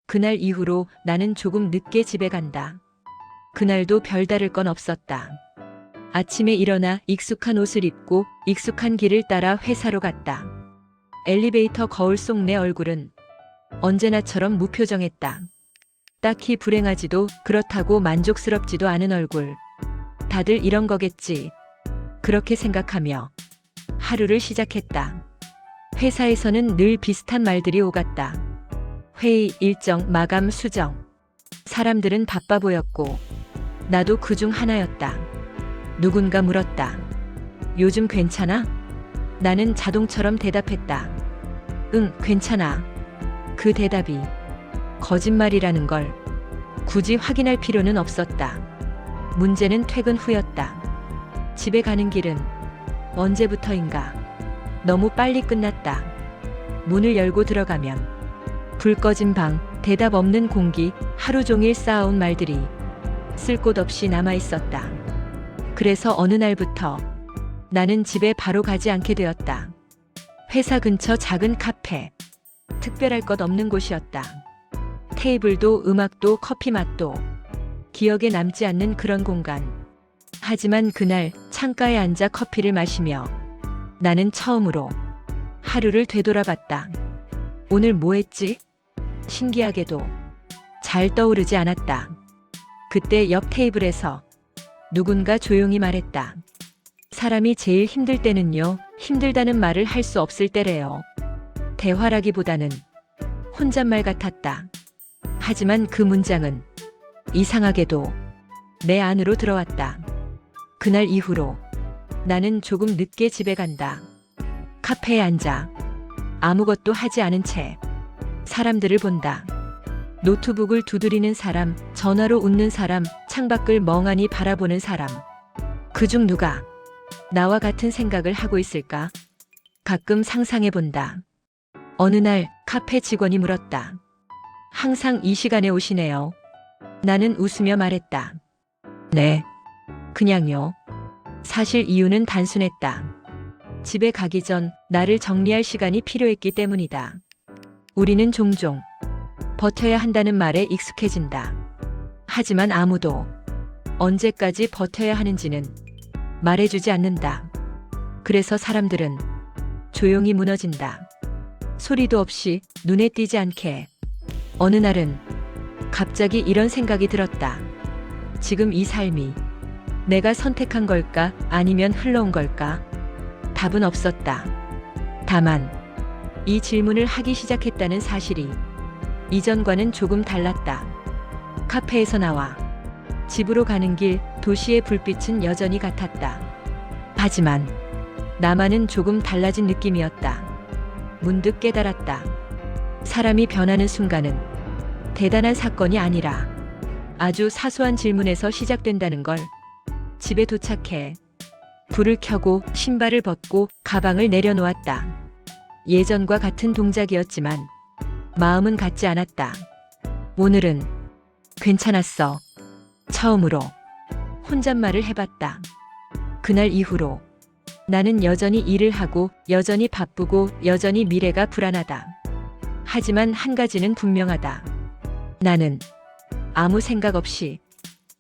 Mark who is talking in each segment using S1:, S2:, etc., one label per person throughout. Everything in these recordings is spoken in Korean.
S1: 그날 이후로 나는 조금 늦게 집에 간다. 그날도 별다를 건 없었다. 아침에 일어나 익숙한 옷을 입고 익숙한 길을 따라 회사로 갔다. 엘리베이터 거울 속 내 얼굴은 언제나처럼 무표정했다. 딱히 불행하지도 그렇다고 만족스럽지도 않은 얼굴. 다들 이런 거겠지. 그렇게 생각하며 하루를 시작했다. 회사에서는 늘 비슷한 말들이 오갔다. 회의, 일정, 마감, 수정. 사람들은 바빠 보였고 나도 그중 하나였다. 누군가 물었다. 요즘 괜찮아? 나는 자동처럼 대답했다. 응, 괜찮아. 그 대답이 거짓말이라는 걸 굳이 확인할 필요는 없었다. 문제는 퇴근 후였다. 집에 가는 길은 언제부터인가 너무 빨리 끝났다. 문을 열고 들어가면 불 꺼진 방, 대답 없는 공기, 하루 종일 쌓아온 말들이 쓸 곳 없이 남아 있었다. 그래서 어느 날부터 나는 집에 바로 가지 않게 되었다. 회사 근처 작은 카페. 특별할 것 없는 곳이었다. 테이블도 음악도 커피 맛도 기억에 남지 않는 그런 공간. 하지만 그날 창가에 앉아 커피를 마시며 나는 처음으로 하루를 되돌아봤다. 오늘 뭐 했지? 신기하게도 잘 떠오르지 않았다. 그때 옆 테이블에서 누군가 조용히 말했다. 사람이 제일 힘들 때는요, 힘들다는 말을 할 수 없을 때래요. 대화라기보다는 혼잣말 같았다. 하지만 그 문장은 이상하게도 내 안으로 들어왔다. 그날 이후로 나는 조금 늦게 집에 간다. 카페에 앉아 아무것도 하지 않은 채 사람들을 본다. 노트북을 두드리는 사람, 전화로 웃는 사람, 창밖을 멍하니 바라보는 사람. 그중 누가 나와 같은 생각을 하고 있을까? 가끔 상상해 본다. 어느 날 카페 직원이 물었다. 항상 이 시간에 오시네요. 나는 웃으며 말했다. 네, 그냥요. 사실 이유는 단순했다. 집에 가기 전 나를 정리할 시간이 필요했기 때문이다. 우리는 종종 버텨야 한다는 말에 익숙해진다. 하지만 아무도 언제까지 버텨야 하는지는 말해주지 않는다. 그래서 사람들은 조용히 무너진다. 소리도 없이 눈에 띄지 않게. 어느 날은 갑자기 이런 생각이 들었다. 지금 이 삶이 내가 선택한 걸까 아니면 흘러온 걸까? 답은 없었다. 다만 이 질문을 하기 시작했다는 사실이 이전과는 조금 달랐다. 카페에서 나와 집으로 가는 길, 도시의 불빛은 여전히 같았다. 하지만 나만은 조금 달라진 느낌이었다. 문득 깨달았다. 사람이 변하는 순간은 대단한 사건이 아니라 아주 사소한 질문에서 시작된다는 걸. 집에 도착해 불을 켜고 신발을 벗고 가방을 내려놓았다. 예전과 같은 동작이었지만 마음은 같지 않았다. 오늘은 괜찮았어. 처음으로 혼잣말을 해봤다. 그날 이후로 나는 여전히 일을 하고 여전히 바쁘고 여전히 미래가 불안하다. 하지만 한 가지는 분명하다. 나는 아무 생각 없이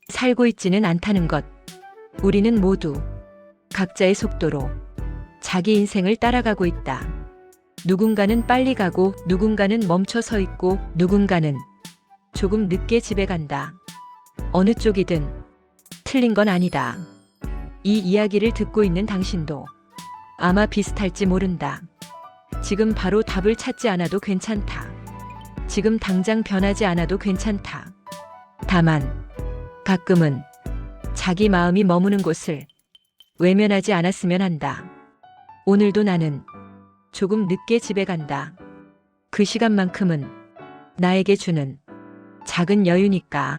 S1: 살고 있지는 않다는 것. 우리는 모두 각자의 속도로 자기 인생을 따라가고 있다. 누군가는 빨리 가고 누군가는 멈춰 서 있고 누군가는 조금 늦게 집에 간다. 어느 쪽이든 틀린 건 아니다. 이 이야기를 듣고 있는 당신도 아마 비슷할지 모른다. 지금 바로 답을 찾지 않아도 괜찮다. 지금 당장 변하지 않아도 괜찮다. 다만 가끔은 자기 마음이 머무는 곳을 외면하지 않았으면 한다. 오늘도 나는 조금 늦게 집에 간다. 그 시간만큼은 나에게 주는 작은 여유니까.